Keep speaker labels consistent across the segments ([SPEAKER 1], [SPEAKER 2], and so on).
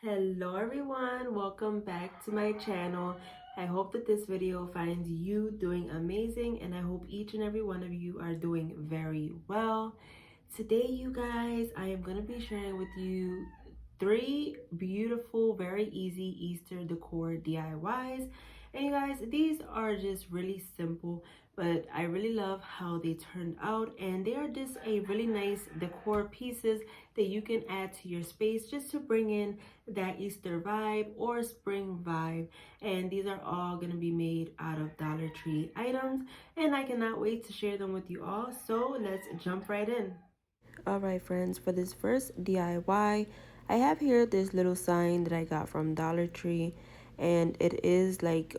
[SPEAKER 1] Hello everyone, welcome back to my channel. I hope that this video finds you doing amazing, and I hope each and every one of you are doing very well. Today you guys, I am going to be sharing with you 3 beautiful, very easy Easter decor DIYs. And you guys, these are just really simple, but I really love how they turned out, and they are just a really nice decor pieces that you can add to your space just to bring in that Easter vibe or spring vibe. And these are all going to be made out of Dollar Tree items, and I cannot wait to share them with you all. So let's jump right in. All right, friends, for this first DIY, I have here this little sign that I got from Dollar Tree, and it is like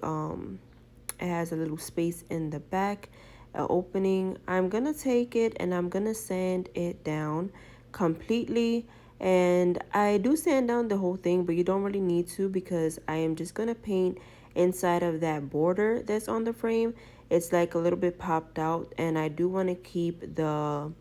[SPEAKER 1] it has a little space in the back, an opening. I'm gonna take it and I'm gonna sand it down completely, and I do sand down the whole thing, but you don't really need to because I am just gonna paint inside of that border that's on the frame. It's like a little bit popped out, and I do want to keep the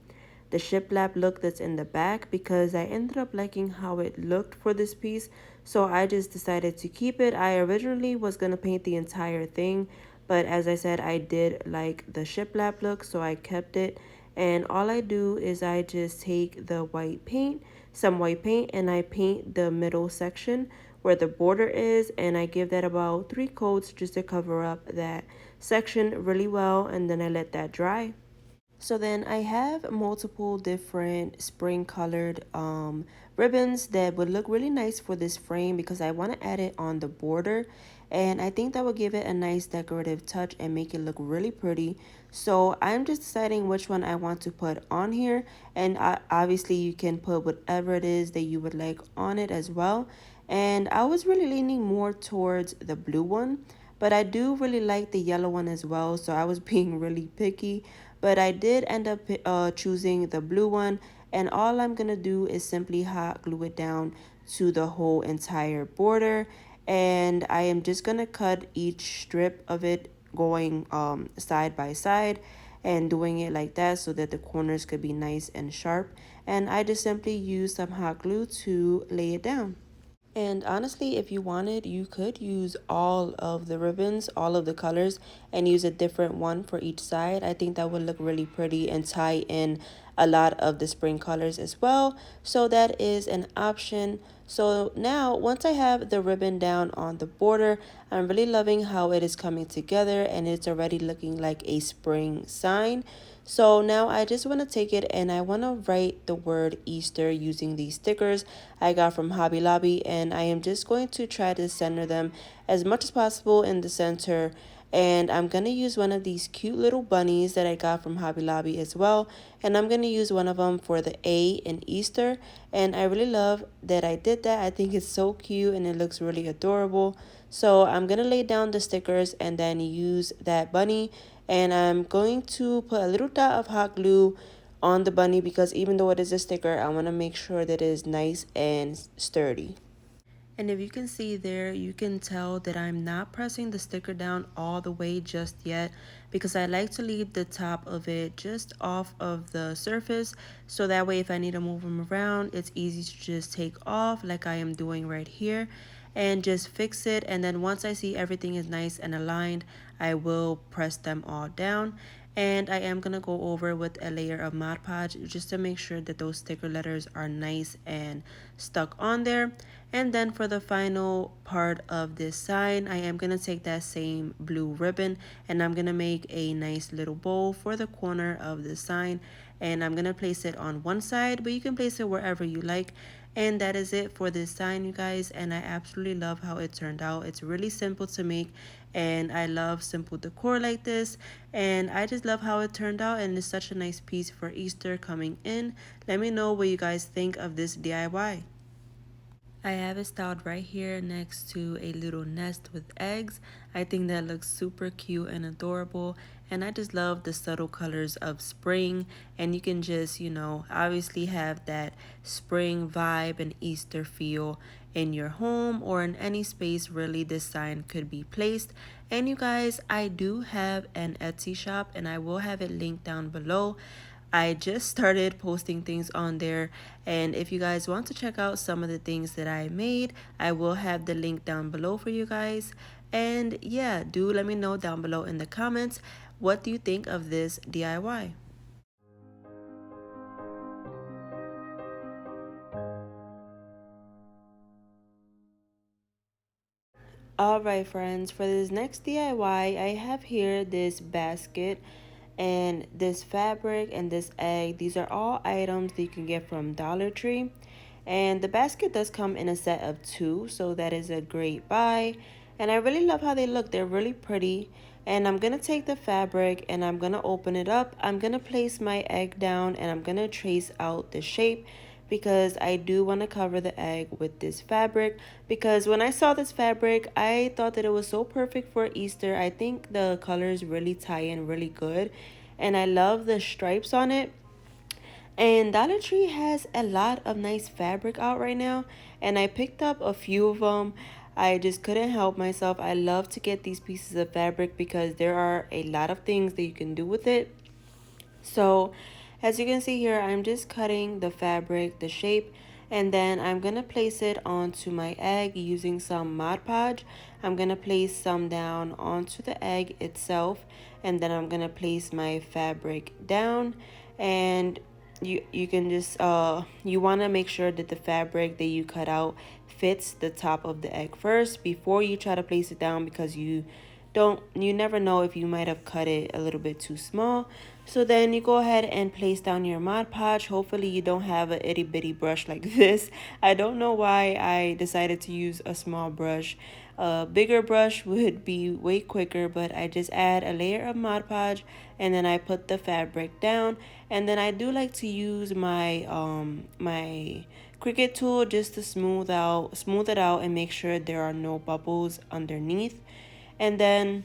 [SPEAKER 1] shiplap look that's in the back because I ended up liking how it looked for this piece, so I just decided to keep it. I originally was going to paint the entire thing, but as I said, I did like the shiplap look, so I kept it. And all I do is I just take the white paint, some white paint, and I paint the middle section where the border is, and I give that about 3 coats just to cover up that section really well, and then I let that dry. So then I have multiple different spring colored ribbons that would look really nice for this frame because I want to add it on the border, and I think that would give it a nice decorative touch and make it look really pretty. So I'm just deciding which one I want to put on here, and obviously you can put whatever it is that you would like on it as well. And I was really leaning more towards the blue one, but I do really like the yellow one as well, so I was being really picky, but I did end up choosing the blue one, and all I'm gonna do is simply hot glue it down to the whole entire border, and I am just gonna cut each strip of it going side by side and doing it like that so that the corners could be nice and sharp. And I just simply use some hot glue to lay it down. And honestly, if you wanted, you could use all of the ribbons, all of the colors, and use a different one for each side. I think that would look really pretty and tie in a lot of the spring colors as well. So that is an option. So now, once I have the ribbon down on the border, I'm really loving how it is coming together, and it's already looking like a spring sign. So now I just want to take it and I want to write the word Easter using these stickers I got from Hobby Lobby, and I am just going to try to center them as much as possible in the center. And I'm going to use one of these cute little bunnies that I got from Hobby Lobby as well, and I'm going to use one of them for the A in Easter, and I really love that I did that. I think it's so cute and it looks really adorable. So I'm going to lay down the stickers and then use that bunny, and I'm going to put a little dot of hot glue on the bunny because even though it is a sticker, I want to make sure that it is nice and sturdy. And if you can see there, you can tell that I'm not pressing the sticker down all the way just yet because I like to leave the top of it just off of the surface, so that way if I need to move them around, it's easy to just take off like I am doing right here and just fix it. And then once I see everything is nice and aligned, I will press them all down. And I am going to go over with a layer of Mod Podge just to make sure that those sticker letters are nice and stuck on there. And then for the final part of this sign, I am going to take that same blue ribbon and I'm going to make a nice little bow for the corner of the sign. And I'm going to place it on one side, but you can place it wherever you like. And that is it for this sign, you guys, and I absolutely love how it turned out. It's really simple to make, and I love simple decor like this, and I just love how it turned out, and it's such a nice piece for Easter coming in. Let me know what you guys think of this DIY. I have it styled right here next to a little nest with eggs. I think that looks super cute and adorable, and I just love the subtle colors of spring, and you can just, obviously have that spring vibe and Easter feel in your home or in any space really this sign could be placed. And you guys, I do have an Etsy shop and I will have it linked down below. I just started posting things on there, and if you guys want to check out some of the things that I made, I will have the link down below for you guys. And yeah, do let me know down below in the comments, what do you think of this DIY? Alright friends, for this next DIY, I have here this basket and this fabric and this egg. These are all items that you can get from Dollar Tree. And the basket does come in a set of 2, so that is a great buy. And I really love how they look. They're really pretty. And I'm going to take the fabric and I'm going to open it up. I'm going to place my egg down and I'm going to trace out the shape, because I do want to cover the egg with this fabric, because when I saw this fabric, I thought that it was so perfect for Easter. I think the colors really tie in really good, and I love the stripes on it. And Dollar Tree has a lot of nice fabric out right now, and I picked up a few of them. I just couldn't help myself. I love to get these pieces of fabric because there are a lot of things that you can do with it. So as you can see here, I'm just cutting the fabric, the shape, and then I'm going to place it onto my egg using some Mod Podge. I'm going to place some down onto the egg itself, and then I'm going to place my fabric down. And you can just you want to make sure that the fabric that you cut out fits the top of the egg first before you try to place it down, because you never know if you might have cut it a little bit too small. So then you go ahead and place down your Mod Podge. Hopefully you don't have a itty bitty brush like this. I don't know why I decided to use a small brush. A bigger brush would be way quicker, but I just add a layer of Mod Podge and then I put the fabric down. And then I do like to use my my Cricut tool just to smooth it out and make sure there are no bubbles underneath. And then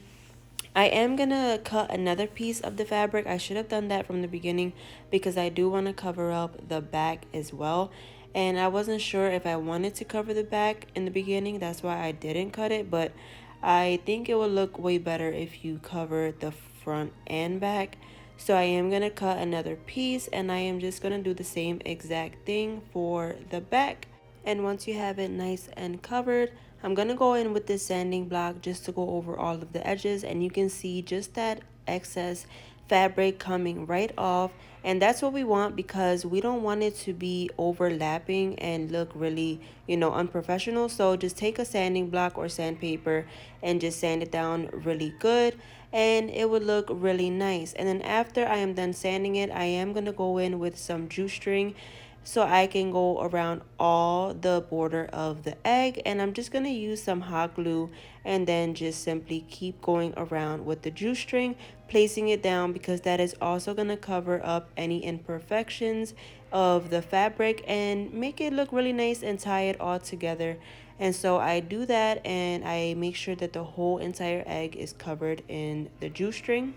[SPEAKER 1] I am gonna cut another piece of the fabric. I should have done that from the beginning because I do want to cover up the back as well. And I wasn't sure if I wanted to cover the back in the beginning. That's why I didn't cut it. But I think it would look way better if you cover the front and back. So I am gonna cut another piece, and I am just gonna do the same exact thing for the back. And once you have it nice and covered, I'm gonna go in with this sanding block just to go over all of the edges, and you can see just that excess fabric coming right off. And that's what we want, because we don't want it to be overlapping and look really, unprofessional. So just take a sanding block or sandpaper and just sand it down really good, and it would look really nice. And then after I am done sanding it, I am gonna go in with some juice string so I can go around all the border of the egg. And I'm just going to use some hot glue and then just simply keep going around with the juice string, placing it down, because that is also going to cover up any imperfections of the fabric and make it look really nice and tie it all together. And so I do that, and I make sure that the whole entire egg is covered in the juice string.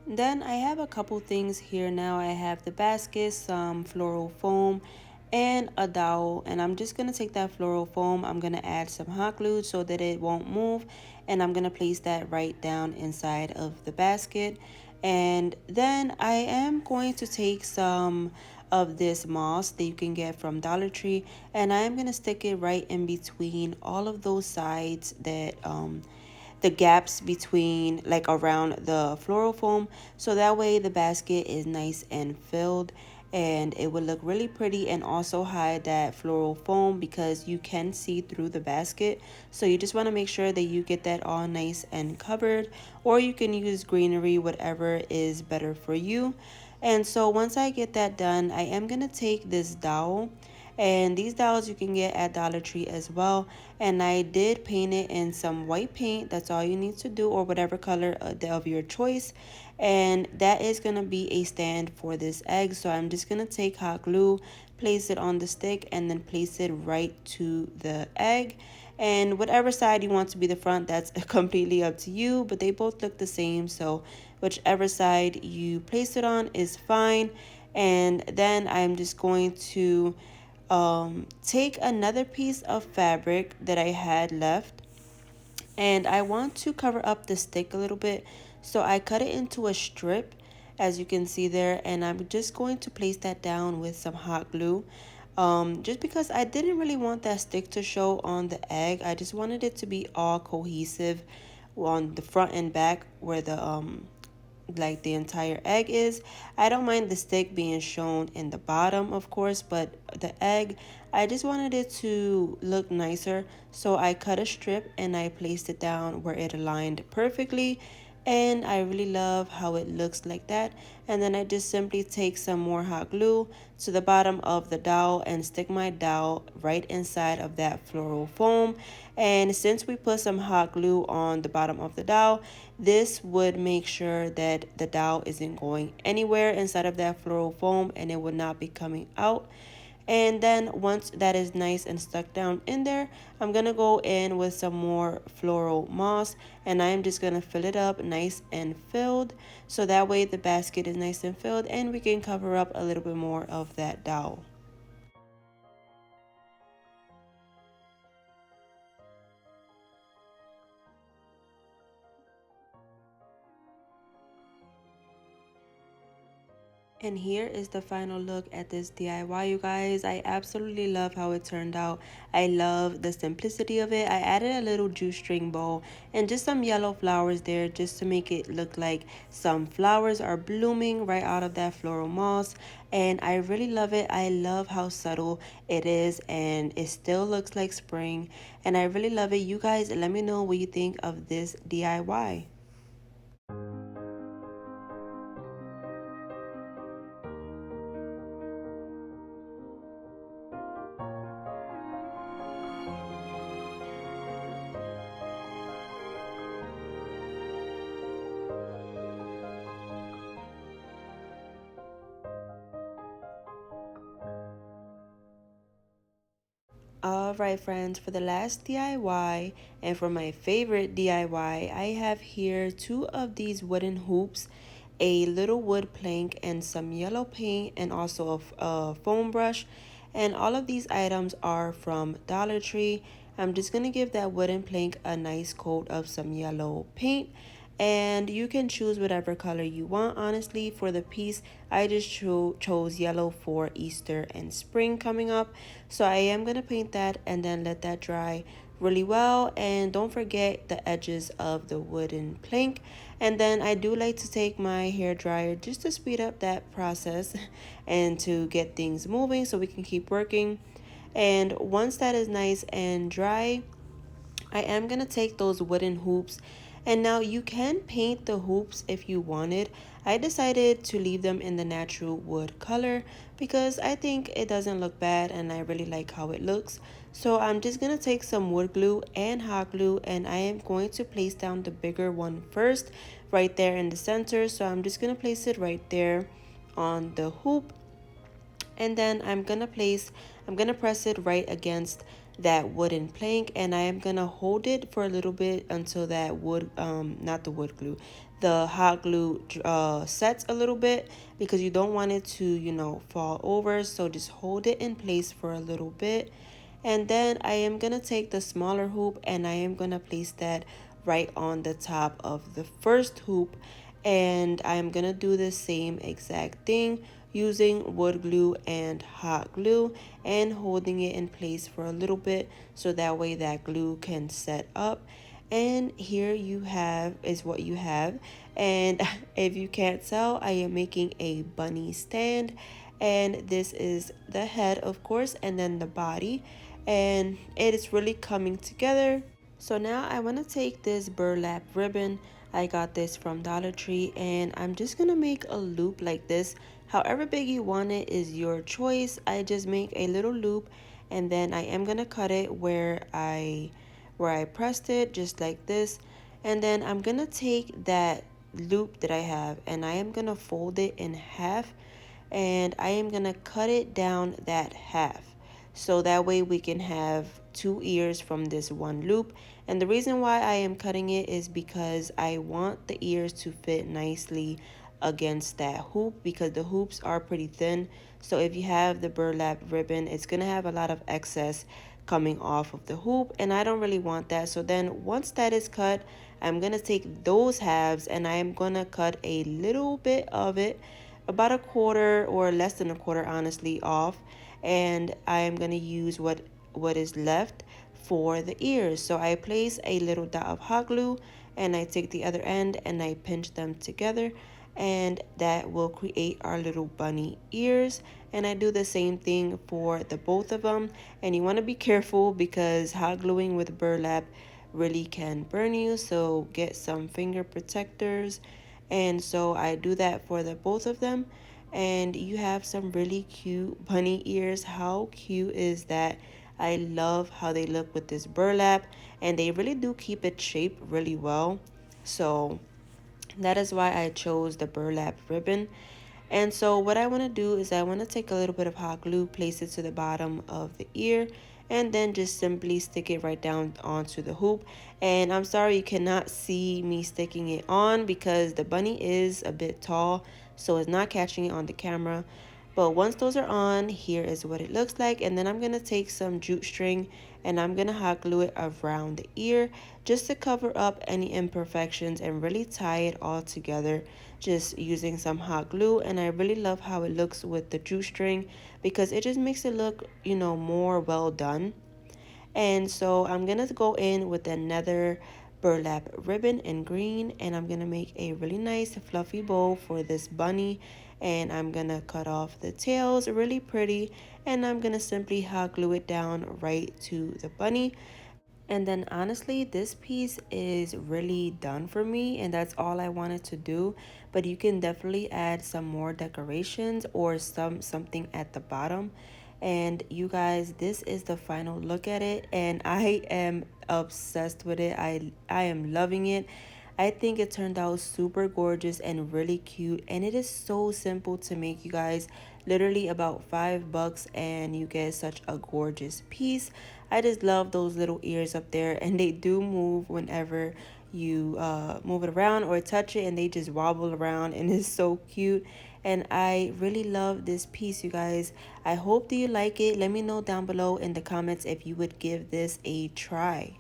[SPEAKER 1] Then I have a couple things here now. I have the basket, some floral foam, and a dowel. And I'm just going to take that floral foam. I'm going to add some hot glue so that it won't move. And I'm going to place that right down inside of the basket. And then I am going to take some of this moss that you can get from Dollar Tree. And I am going to stick it right in between all of those sides that the gaps between, like around the floral foam, so that way the basket is nice and filled, and it would look really pretty and also hide that floral foam because you can see through the basket. So you just want to make sure that you get that all nice and covered, or you can use greenery, whatever is better for you. And so once I get that done, I am going to take this dowel, and these dowels you can get at Dollar Tree as well. And I did paint it in some white paint. That's all you need to do, or whatever color of your choice. And that is going to be a stand for this egg. So I'm just going to take hot glue, place it on the stick, and then place it right to the egg. And whatever side you want to be the front, that's completely up to you, but they both look the same. So whichever side you place it on is fine. And then I'm just going to take another piece of fabric that I had left, and I want to cover up the stick a little bit, so I cut it into a strip, as you can see there, and I'm just going to place that down with some hot glue. Just because I didn't really want that stick to show on the egg. I just wanted it to be all cohesive on the front and back where the like the entire egg is. I don't mind the stick being shown in the bottom, of course, but the egg, I just wanted it to look nicer. So I cut a strip and I placed it down where it aligned perfectly. And I really love how it looks like that. And then I just simply take some more hot glue to the bottom of the dowel and stick my dowel right inside of that floral foam. And since we put some hot glue on the bottom of the dowel, this would make sure that the dowel isn't going anywhere inside of that floral foam and it would not be coming out. And then once that is nice and stuck down in there, I'm going to go in with some more floral moss, and I'm just going to fill it up nice and filled. So that way the basket is nice and filled and we can cover up a little bit more of that dowel. And here is the final look at this DIY, you guys. I absolutely love how it turned out. I love the simplicity of it. I added a little jute string bow and just some yellow flowers there just to make it look like some flowers are blooming right out of that floral moss. And I really love it. I love how subtle it is and it still looks like spring. And I really love it. You guys, let me know what you think of this DIY. Alright friends, for the last DIY and for my favorite DIY, I have here two of these wooden hoops, a little wood plank, and some yellow paint, and also a foam brush. And all of these items are from Dollar Tree. I'm just going to give that wooden plank a nice coat of some yellow paint, and you can choose whatever color you want. Honestly, for the piece I just chose yellow for Easter and spring coming up, so I am going to paint that and then let that dry really well. And don't forget the edges of the wooden plank. And then I do like to take my hair dryer just to speed up that process and to get things moving so we can keep working. And once that is nice and dry, I am going to take those wooden hoops, and now you can paint the hoops if you wanted. I decided to leave them in the natural wood color because I think it doesn't look bad and I really like how it looks. So I'm just going to take some wood glue and hot glue, and I am going to place down the bigger one first right there in the center. So I'm just going to place it right there on the hoop, and then I'm gonna press it right against that wooden plank, and I am gonna hold it for a little bit until that wood not the wood glue, the hot glue sets a little bit, because you don't want it to, you know, fall over. So just hold it in place for a little bit. And then I am gonna take the smaller hoop and I am gonna place that right on the top of the first hoop, and I'm gonna do the same exact thing using wood glue and hot glue and holding it in place for a little bit so that way that glue can set up. And here you have is what you have. And if you can't tell, I am making a bunny stand, and this is the head, of course, and then the body, and it is really coming together. So now I want to take this burlap ribbon. I got this from Dollar Tree, and I'm just gonna make a loop like this. However big you want it is your choice. I just make a little loop, and then I am gonna cut it where I pressed it, just like this. And then I'm gonna take that loop that I have and I am gonna fold it in half, and I am gonna cut it down that half, so that way we can have two ears from this one loop. And the reason why I am cutting it is because I want the ears to fit nicely against that hoop, because the hoops are pretty thin. So if you have the burlap ribbon, it's gonna have a lot of excess coming off of the hoop, and I don't really want that. So then once that is cut, I'm gonna take those halves and I am gonna cut a little bit of it, about a quarter or less than a quarter honestly, off, and I am gonna use what is left for the ears. So I place a little dot of hot glue and I take the other end and I pinch them together, and that will create our little bunny ears. And I do the same thing for the both of them, and you want to be careful because hot gluing with burlap really can burn you, so get some finger protectors. And so I do that for the both of them, and you have some really cute bunny ears. How cute is that? I love how they look with this burlap, and they really do keep it shaped really well. So that is why I chose the burlap ribbon. And so what I want to do is I want to take a little bit of hot glue, place it to the bottom of the ear, and then just simply stick it right down onto the hoop. And I'm sorry you cannot see me sticking it on because the bunny is a bit tall, so it's not catching it on the camera. But once those are on, here is what it looks like. And then I'm going to take some jute string and I'm going to hot glue it around the ear just to cover up any imperfections and really tie it all together just using some hot glue. And I really love how it looks with the jute string because it just makes it look, more well done. And so I'm gonna go in with another burlap ribbon in green, and I'm gonna make a really nice fluffy bow for this bunny, and I'm gonna cut off the tails really pretty, and I'm gonna simply hot glue it down right to the bunny. And then honestly, this piece is really done for me, and that's all I wanted to do. But you can definitely add some more decorations or something at the bottom. And you guys, this is the final look at it, and I am obsessed with it. I am loving it. I think it turned out super gorgeous and really cute, and it is so simple to make, you guys. Literally about $5 and you get such a gorgeous piece. I just love those little ears up there, and they do move whenever you move it around or touch it, and they just wobble around, and it's so cute. And I really love this piece, you guys. I hope that you like it. Let me know down below in the comments if you would give this a try.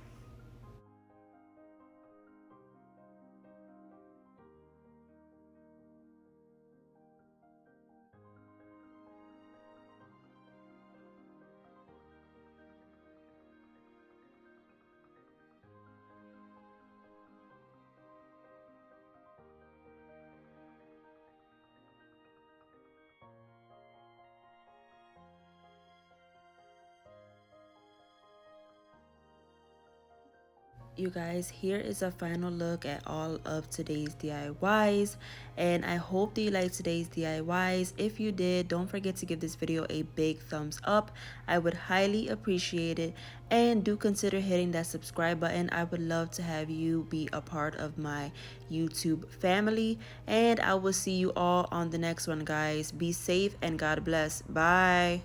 [SPEAKER 1] You guys, here is a final look at all of today's DIYs, and I hope that you liked today's DIYs. If you did, don't forget to give this video a big thumbs up. I would highly appreciate it, and do consider hitting that subscribe button. I would love to have you be a part of my YouTube family, and I will see you all on the next one, guys. Be safe and God bless. Bye.